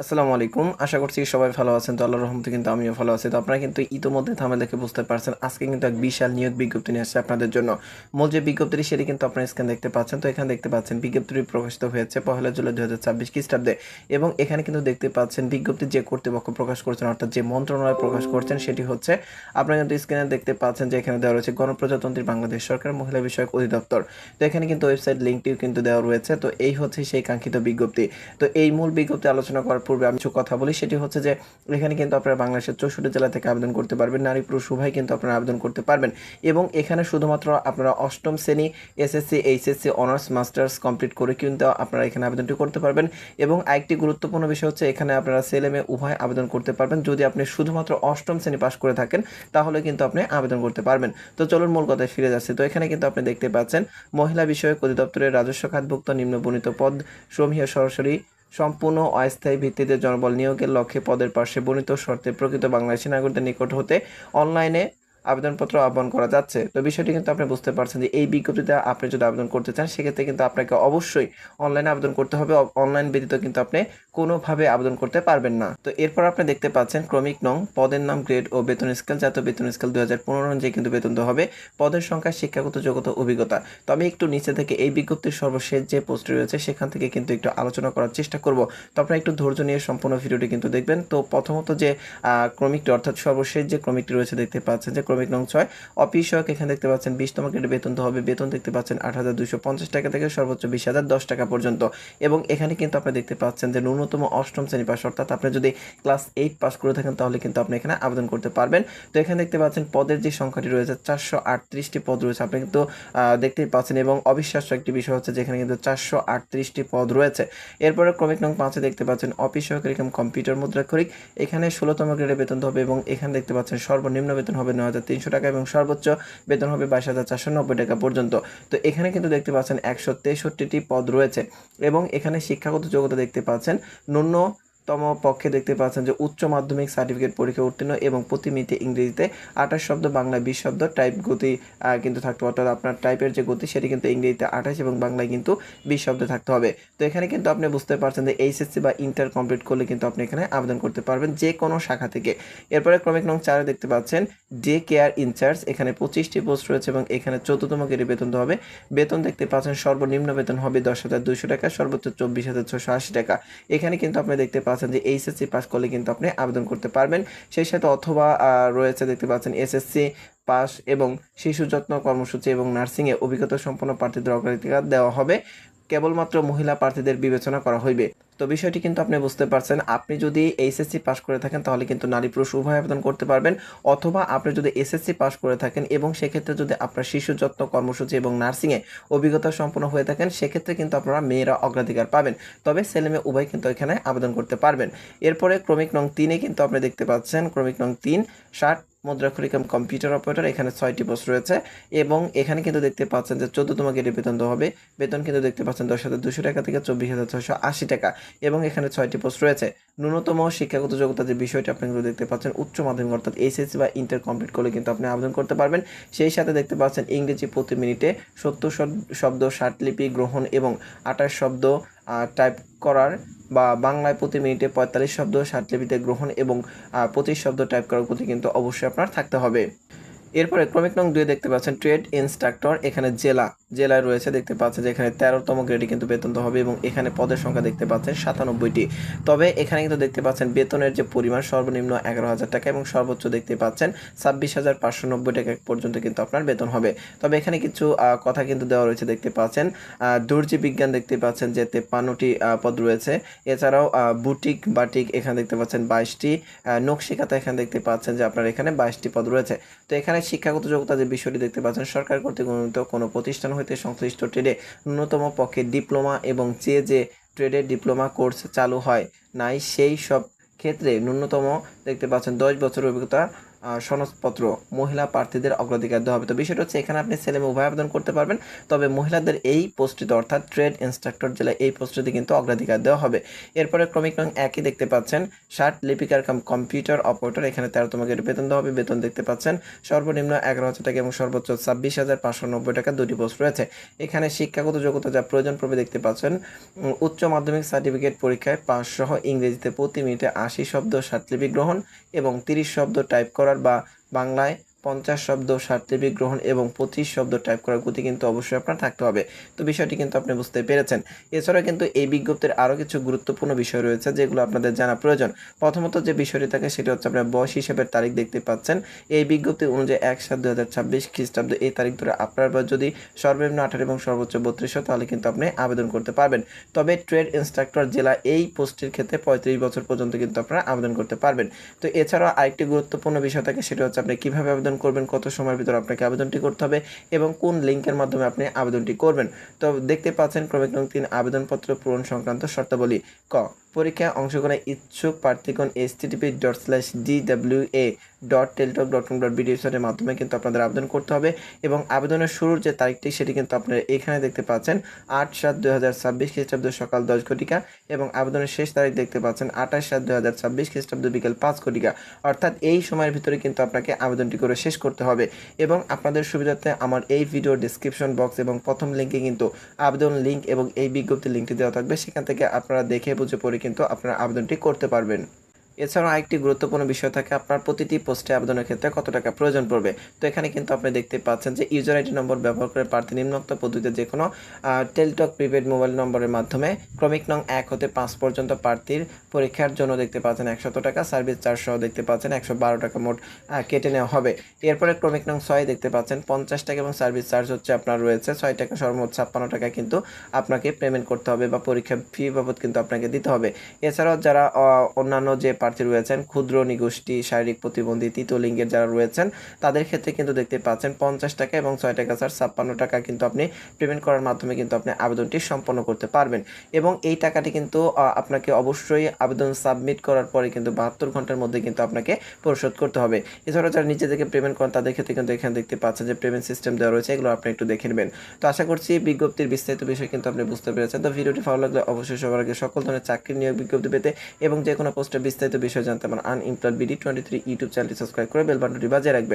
আসসালামু আলাইকুম। আশা করছি সবাই ভালো আছেন। তো আল্লাহর রহমতে কিন্তু আমিও ভালো আছি। তো আপনারা কিন্তু ইতোমধ্যে থাম্বনেল দেখে বুঝতে পারছেন আজকে কিন্তু এক বিশাল নিয়োগ বিজ্ঞপ্তি নিয়ে আসছে আপনাদের জন্য। মূল যে বিজ্ঞপ্তিটি সেটি কিন্তু আপনারা স্ক্রিনে দেখতে পাচ্ছেন। তো এখানে দেখতে পাচ্ছেন বিজ্ঞপ্তিটি প্রকাশিত হয়েছে ১লা জুলাই ২০২৬ খ্রিস্টাব্দে এবং এখানে কিন্তু দেখতে পাচ্ছেন বিজ্ঞপ্তি যে কর্তৃপক্ষ প্রকাশ করছেন অর্থাৎ যে মন্ত্রণালয় প্রকাশ করছেন সেটি হচ্ছে আপনারা কিন্তু স্ক্রিনে দেখতে পাচ্ছেন যে এখানে দেওয়া রয়েছে গণপ্রজাতন্ত্রী বাংলাদেশ সরকার মহিলা বিষয়ক অধিদপ্তর। তো এখানে কিন্তু ওয়েবসাইট লিঙ্কটিও কিন্তু দেওয়া রয়েছে। তো এই হচ্ছে সেই কাঙ্ক্ষিত বিজ্ঞপ্তি। তো এই মূল বিজ্ঞপ্তি আলোচনা করার পূর্বে আমি কিছু কথা বলি, সেটি হচ্ছে যে এখানে কিন্তু আপনারা বাংলাদেশের ৬৪ জেলা থেকে আবেদন করতে পারবেন। নারী পুরুষ উভয় কিন্তু আপনারা আবেদন করতে পারবেন এবং এখানে শুধুমাত্র আপনারা অষ্টম শ্রেণী SSC HSC honours masters complete করে কিন্তু আপনারা এখানে আবেদনটি করতে পারবেন। এবং আরেকটি গুরুত্বপূর্ণ বিষয় হচ্ছে এখানে আপনারা ছেলে মেয়ে উভয় আবেদন করতে পারবেন। যদি আপনি শুধুমাত্র অষ্টম শ্রেণী পাশ করে থাকেন তাহলে কিন্তু আপনি আবেদন করতে পারবেন। তো চলুন মূল কথায় ফিরে যাচ্ছে। তো এখানে কিন্তু আপনি দেখতে পাচ্ছেন মহিলা বিষয়ক অধিদপ্তরের রাজস্ব খাতভুক্ত নিম্নবর্ণিত পদ সমূহ সরাসরি সম্পূর্ণ অস্থায়ী ভিত্তিতে জনবল নিয়োগের লক্ষ্যে পদের পাশে বর্ণিত শর্তে প্রকৃত বাংলাদেশি নাগরিকদের নিকট হতে অনলাইনে আবেদনপত্র আহ্বান করা যাচ্ছে। তো বিষয়টি কিন্তু আপনি বুঝতে পারছেন যে এই বিজ্ঞপ্তিতে আপনি যদি আবেদন করতে চান সেক্ষেত্রে কিন্তু আপনাকে অবশ্যই অনলাইনে আবেদন করতে হবে। অনলাইন ব্যতীত কিন্তু আপনি কোনোভাবে আবেদন করতে পারবেন না। তো এরপর আপনি দেখতে পাচ্ছেন ক্রমিক নং, পদের নাম, গ্রেড ও বেতন স্কেল, জাতীয় বেতন স্কেল ২০১৫ অনুযায়ী কিন্তু বেতন দেওয়া হবে। পদের সংখ্যা, শিক্ষাগত যোগ্যতা, অভিজ্ঞতা। তো আমি একটু নিচে থেকে এই বিজ্ঞপ্তির সর্বশেষ যে পোস্টটি রয়েছে সেখান থেকে কিন্তু একটু আলোচনা করার চেষ্টা করব। তো আপনারা একটু ধৈর্য নিয়ে সম্পূর্ণ ভিডিওটি কিন্তু দেখবেন। তো প্রথমত যে ক্রমিকটি অর্থাৎ সর্বশেষ যে ক্রমিকটি রয়েছে দেখতে পাচ্ছেন যে ক্রমিক নং ৬ অফিস সহায়ক, এখানে দেখতে পাচ্ছেন ২০তম গ্রেডে বেতন তো হবে। বেতন দেখতে পাচ্ছেন ৮,২৫০ টাকা থেকে সর্বোচ্চ ২০,০১০ টাকা পর্যন্ত। এবং এখানে কিন্তু আপনি দেখতে পাচ্ছেন যে ন্যূনতম অষ্টম শ্রেণী পাস, অর্থাৎ আপনি যদি ক্লাস 8 পাস করে থাকেন তাহলে কিন্তু আপনি এখানে আবেদন করতে পারবেন। তো এখানে দেখতে পাচ্ছেন পদের যে সংখ্যাটি রয়েছে ৪৩৮টি পদ রয়েছে আপনি কিন্তু দেখতেই পাচ্ছেন। এবং অবিশ্বাস্য একটি বিষয় হচ্ছে যেখানে কিন্তু ৪৩৮টি পদ রয়েছে। এরপরে ক্রমিক নং ৫ দেখতে পাচ্ছেন অফিস সহকারী কাম কম্পিউটার মুদ্রাক্ষরিক, এখানে ১৬তম গ্রেডে বেতন হবে এবং এখানে দেখতে পাচ্ছেন সর্বনিম্ন বেতন হবে ৯,৩০০ টাকা এবং সর্বোচ্চ বেতন হবে ২২,৪৯০ টাকা পর্যন্ত। তো এখানে কিন্তু দেখতে পাচ্ছেন ১৬৩টি পদ রয়েছে এবং এখানে শিক্ষাগত যোগ্যতা দেখতে পাচ্ছেন ন্যূনতম পক্ষে দেখতে পাচ্ছেন যে উচ্চ মাধ্যমিক সার্টিফিকেট পরীক্ষা উত্তীর্ণ এবং প্রতি মিনিটে ইংরেজিতে ২৮ শব্দ, বাংলায় ২০ শব্দ টাইপ গতি কিন্তু থাকতে হবে, অর্থাৎ আপনার টাইপের যে গতি সেটি কিন্তু ইংরেজিতে ২৮ এবং বাংলায় কিন্তু ২০ শব্দ থাকতে হবে। তো এখানে কিন্তু আপনি বুঝতে পারছেন যে এইচএসসি বা ইন্টার কমপ্লিট করলে কিন্তু আপনি এখানে আবেদন করতে পারবেন যে কোনো শাখা থেকে। এরপরে ক্রমিক নং ৪ দেখতে পাচ্ছেন ডে কেয়ার ইনচার্জ, এখানে ২৫টি পোস্ট রয়েছে এবং এখানে ১৪তম গ্রেডে বেতন দেওয়া হবে। বেতন দেখতে পাচ্ছেন সর্বনিম্ন বেতন হবে ১০,২০০ টাকা, সর্বোচ্চ ২৪,৬৮০ টাকা। এখানে কিন্তু আপনি দেখতে পাচ্ছেন যে এইচএসসি পাস করলে কিন্তু আপনি আবেদন করতে পারবেন। সেই সাথে অথবা রয়েছে দেখতে পাচ্ছেন এসএসসি পাস এবং শিশু যত্ন কর্মসূচি এবং নার্সিংয়ে অভিজ্ঞতা সম্পন্ন প্রার্থীদের অগ্রাধিকার দেওয়া হবে। কেবলমাত্র মহিলা প্রার্থীদের বিবেচনা করা হইবে। তো বিষয়টি কিন্তু আপনি বুঝতে পারছেন। আপনি যদি এইচএসসি পাস করে থাকেন তাহলে কিন্তু নারী পুরুষ উভয় আবেদন করতে পারবেন, অথবা আপনি যদি এসএসসি পাস করে থাকেন এবং সেক্ষেত্রে যদি আপনার শিশু যত্ন কর্মসূচি এবং নার্সিংয়ে অভিজ্ঞতা সম্পন্ন হয়ে থাকেন সেক্ষেত্রে কিন্তু আপনারা মেয়েরা অগ্রাধিকার পাবেন। তবে ছেলে মেয়ে উভয় কিন্তু এখানে আবেদন করতে পারবেন। এরপরে ক্রমিক নং ৩ কিন্তু আপনি দেখতে পাচ্ছেন ক্রমিক নং ৩ 60 মুদ্রাক্ষরিক কাম কম্পিউটার অপারেটর, এখানে ৬টি পোস্ট রয়েছে এবং এখানে কিন্তু দেখতে পাচ্ছেন যে ১৪তম গ্রেডে বেতন দেওয়া হবে। বেতন কিন্তু দেখতে পাচ্ছেন ১০,২০০ টাকা থেকে ২৪,৬৮০ টাকা এবং এখানে ৬টি পোস্ট রয়েছে। ন্যূনতম শিক্ষাগত যোগ্যতা যে বিষয়টি আপনি কিন্তু দেখতে পাচ্ছেন উচ্চ মাধ্যমিক অর্থাৎ এইচএসসি বা ইন্টার কমপ্লিট করলে কিন্তু আপনি আবেদন করতে পারবেন। সেই সাথে দেখতে পাচ্ছেন ইংরেজি প্রতি মিনিটে ৭০ শব্দ ষাটলিপি গ্রহণ এবং ২৮ শব্দ টাইপ করার, বা বাংলায় প্রতি মিনিটে ৪৫ শব্দ ষাটলিপিতে গ্রহণ এবং ২৫ শব্দ টাইপ করার গতি কিন্তু অবশ্যই আপনার থাকতে হবে। এরপরে ক্রমিক নং ২ দেখতে পাচ্ছেন ট্রেড ইনস্ট্রাক্টর, এখানে জেলায় রয়েছে দেখতে পাচ্ছেন যে এখানে ১৩তম গ্রেডে কিন্তু বেতন দেওয়া হবে এবং এখানে পদের সংখ্যা দেখতে পাচ্ছেন ৯৭টি। তবে এখানে কিন্তু দেখতে পাচ্ছেন বেতনের যে পরিমাণ সর্বনিম্ন ১১,০০০ টাকা এবং সর্বোচ্চ দেখতে পাচ্ছেন ২৬,৫৯০ টাকা পর্যন্ত কিন্তু আপনার বেতন হবে। তবে এখানে কিছু কথা কিন্তু দেওয়া রয়েছে দেখতে পাচ্ছেন। দর্জি বিজ্ঞান দেখতে পাচ্ছেন যে ৫৩টি পদ রয়েছে। এছাড়াও বুটিক বাটিক এখানে দেখতে পাচ্ছেন ২২টি, নকশিকাতা এখানে দেখতে পাচ্ছেন যে আপনার এখানে ২২টি পদ রয়েছে। তো এখানে শিক্ষাগত যোগ্যতা যে বিষয়টি দেখতে পাচ্ছেন সরকার কর্তৃক অনুমোদিত কোনো প্রতিষ্ঠান হইতে সংশ্লিষ্ট ট্রেডে ন্যূনতম পক্ষে ডিপ্লোমা এবং যে ট্রেডের ডিপ্লোমা কোর্স চালু হয় নাই সেই সব ক্ষেত্রে ন্যূনতম দেখতে পাচ্ছেন ১০ বছরের অভিজ্ঞতা সনদপত্র মহিলা প্রার্থীদের অগ্রাধিকার দেওয়া হবে। তো বিষয়টা হচ্ছে এখানে আপনি ছেলে মেয়ে উভয় আবেদন করতে পারবেন, তবে মহিলাদের এই পোস্টটিতে অর্থাৎ ট্রেড ইন্সট্রাক্টর জেলায় এই পোস্টটিতে কিন্তু অগ্রাধিকার দেওয়া হবে। এরপরে ক্রমিক নং 1 দেখতে পাচ্ছেন ষাট লিপিকার কাম কম্পিউটার অপারেটর, এখানে 13তম গ্রেড বেতন দেওয়া হবে। বেতন দেখতে পাচ্ছেন সর্বনিম্ন 11,000 টাকা এবং সর্বোচ্চ 26,590 টাকা, দুটি পোস্ট রয়েছে। এখানে শিক্ষাগত যোগ্যতা যা প্রয়োজন পড়বে দেখতে পাচ্ছেন উচ্চ মাধ্যমিক সার্টিফিকেট পরীক্ষায় পাস সহ ইংরেজিতে প্রতি মিনিটে 80 শব্দ স্বার্থলিপি গ্রহণ এবং 30 শব্দ টাইপ করার বা বাংলায় 50 শব্দ স্বার্থলিপি গ্রহণ এবং 25 শব্দ টাইপ করার গতি কিন্তু অবশ্যই আপনার থাকতে হবে। তো বিষয়টি কিন্তু আপনি বুঝতে পেরেছেন। এছাড়া কিন্তু এই বিজ্ঞপ্তির আরও কিছু গুরুত্বপূর্ণ বিষয় রয়েছে যেগুলো আপনাদের জানা প্রয়োজন। প্রথমত যে বিষয়টি থাকে সেটা হচ্ছে আপনার বয়স হিসেবের তারিখ দেখতে পাচ্ছেন। এই বিজ্ঞপ্তি অনুযায়ী 1/7/2026 খ্রিস্টাব্দ এই তারিখ ধরে আপনার বয়স যদি সর্বনিম্ন 18 এবং সর্বোচ্চ 32 হয় তাহলে কিন্তু আপনি আবেদন করতে পারবেন। তবে ট্রেড ইন্সট্রাক্টর জেলা এই পোস্টের ক্ষেত্রে 35 বছর পর্যন্ত কিন্তু আপনারা আবেদন করতে পারবেন। তো এছাড়াও আরেকটি গুরুত্বপূর্ণ বিষয় থাকে সেটা হচ্ছে আপনি কীভাবে আবেদন করবেন, কত সময়ের ভিতরে আপনাকে আবেদনটি করতে হবে এবং কোন লিঙ্কের মাধ্যমে আপনি আবেদনটি করবেন। তো দেখতে পাচ্ছেন ক্রমিক নং 3 আবেদনপত্র পূরণ সংক্রান্ত শর্তাবলী। ক পরীক্ষায় অংশগ্রহণের ইচ্ছুক প্রার্থীগণ http://dwa.teltok.com.bd ওয়েবসাইটের মাধ্যমে কিন্তু আপনাদের আবেদন করতে হবে এবং আবেদনের শুরুর যে তারিখটি সেটি কিন্তু আপনারা এখানে দেখতে পাচ্ছেন 8/7/2026 খ্রিস্টাব্দ সকাল 10 ঘটিকা এবং আবেদনের শেষ তারিখ দেখতে পাচ্ছেন 28/7/2026 খ্রিস্টাব্দ বিকেল 5 ঘটিকা। অর্থাৎ এই সময়ের ভিতরে কিন্তু আপনাকে আবেদনটি করে শেষ করতে হবে এবং আপনাদের সুবিধার্থে আমার এই ভিডিও ডেসক্রিপশন বক্স এবং প্রথম লিঙ্কে কিন্তু আবেদন লিঙ্ক এবং এই বিজ্ঞপ্তির লিঙ্কটি দেওয়া থাকবে, সেখান থেকে আপনারা দেখে বুঝে পড়ে কিন্তু আপনারা আবেদনটি করতে পারবেন। এছাড়াও আরেকটি গুরুত্বপূর্ণ বিষয় থাকে আপনার প্রতিটি পোস্টে আবেদনের ক্ষেত্রে কত টাকা প্রয়োজন পড়বে। তো এখানে কিন্তু আপনি দেখতে পাচ্ছেন যে ইউজার আইডি নম্বর ব্যবহার করে প্রার্থী নিম্নোক্ত পদ্ধতিতে যে কোনো টেলটক প্রিপেড মোবাইল নম্বরের মাধ্যমে ক্রমিক নং 1 হতে 5 পর্যন্ত প্রার্থীর পরীক্ষার জন্য দেখতে পাচ্ছেন 100 টাকা, সার্ভিস চার্জ সহ দেখতে পাচ্ছেন 112 টাকা মোট কেটে নেওয়া হবে। এরপরে ক্রমিক নং 6 দেখতে পাচ্ছেন 50 টাকা এবং সার্ভিস চার্জ হচ্ছে আপনার রয়েছে 6 টাকা, সর্বমোট 56 টাকা কিন্তু আপনাকে পেমেন্ট করতে হবে বা পরীক্ষা ফি বাবদ কিন্তু আপনাকে দিতে হবে। এছাড়াও যারা অন্যান্য যে প্রার্থী রয়েছেন ক্ষুদ্র নিগোষ্ঠী, শারীরিক প্রতিবন্ধী, তৃতীয় লিঙ্গের যারা রয়েছেন তাদের ক্ষেত্রে কিন্তু দেখতে পাচ্ছেন 50 টাকা এবং 6 টাকা ছাড় 56 টাকা কিন্তু আপনি পেমেন্ট করার মাধ্যমে কিন্তু আপনি আবেদনটি সম্পন্ন করতে পারবেন এবং এই টাকাটি কিন্তু আপনাকে অবশ্যই আবেদন সাবমিট করার পরে কিন্তু 72 ঘন্টার মধ্যে কিন্তু আপনাকে পরিশোধ করতে হবে। এছাড়াও যারা নিজে থেকে পেমেন্ট করেন তাদের ক্ষেত্রে কিন্তু এখানে দেখতে পাচ্ছেন যে পেমেন্ট সিস্টেম দেওয়া রয়েছে, এগুলো আপনি একটু দেখে নেবেন। তো আশা করছি বিজ্ঞপ্তির বিস্তারিত বিষয় কিন্তু আপনি বুঝতে পেরেছেন। তো ভিডিওটি ভালো লাগলে অবশ্যই সবার আগে সকল ধরনের চাকরির নিয়োগ বিজ্ঞপ্তি পেতে এবং যে কোনো পোস্টের বিস্তারিত বিষয় জানতে আমার আনএমপ্লয়েড বিডি 23 ইউটিউব চ্যানেলটি সাবস্ক্রাইব করে বেল বাটনটি বাজিয়ে রাখবেন।